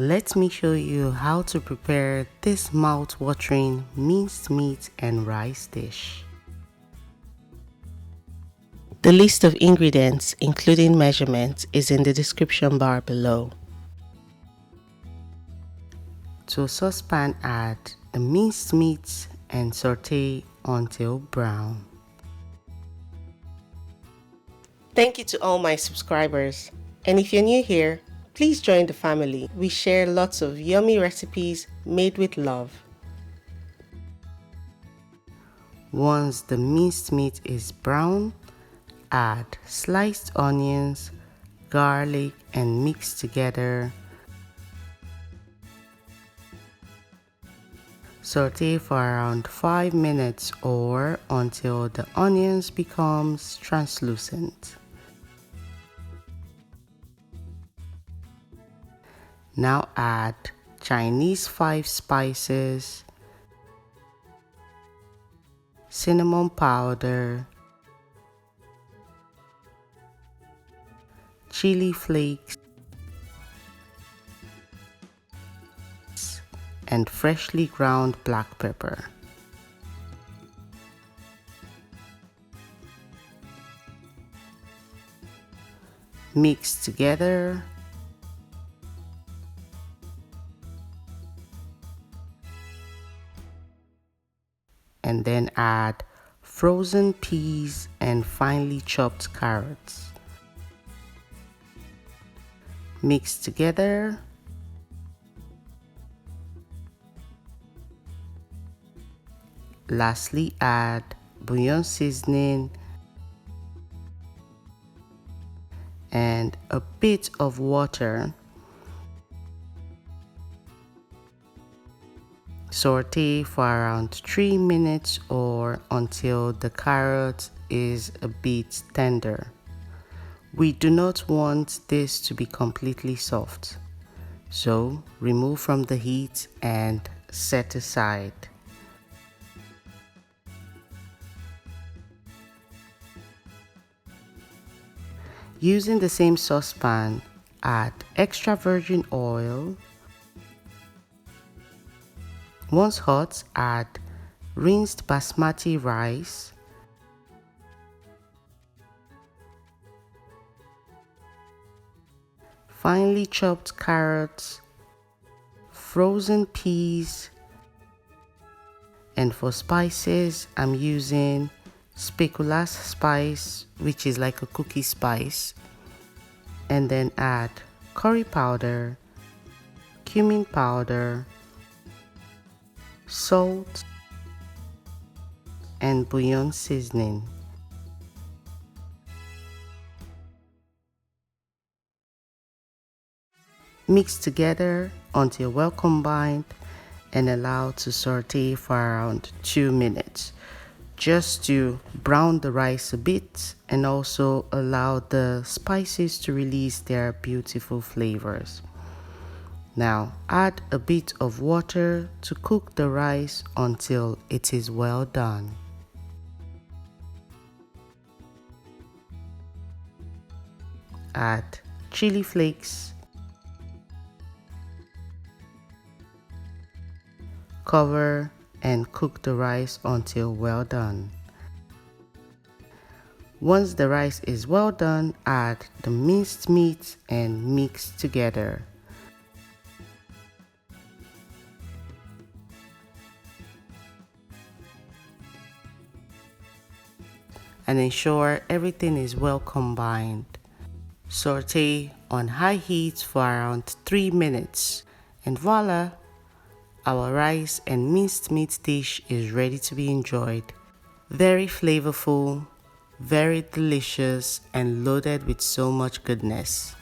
Let me show you how to prepare this mouth-watering minced meat and rice dish. The list of ingredients, including measurements, is in the description bar below. To a saucepan, add the minced meat and saute until brown. Thank you to all my subscribers, and if you're new here, please join the family. We share lots of yummy recipes made with love. Once the minced meat is brown, add sliced onions, garlic, and mix together. Saute for around 5 minutes or until the onions becomes translucent. Now add Chinese 5 spices, cinnamon powder, chili flakes, and freshly ground black pepper. Mix together. And then add frozen peas and finely chopped carrots. Mix together. Lastly, add bouillon seasoning and a bit of water. Saute for around 3 minutes or until the carrot is a bit tender. We do not want this to be completely soft, so remove from the heat and set aside. Using the same saucepan, add extra virgin oil. Once hot, add rinsed basmati rice, finely chopped carrots, frozen peas, and for spices, I'm using Speculaas spice, which is like a cookie spice, and then add curry powder, cumin powder, salt, and bouillon seasoning. Mix together until well combined and allow to saute for around 2 minutes, just to brown the rice a bit and also allow the spices to release their beautiful flavors. Now add a bit of water to cook the rice until it is well done. Add chili flakes, cover and cook the rice until well done. Once the rice is well done, add the minced meat and mix together. And ensure everything is well combined. Saute on high heat for around 3 minutes, and voila! Our rice and minced meat dish is ready to be enjoyed. Very flavorful, very delicious, and loaded with so much goodness.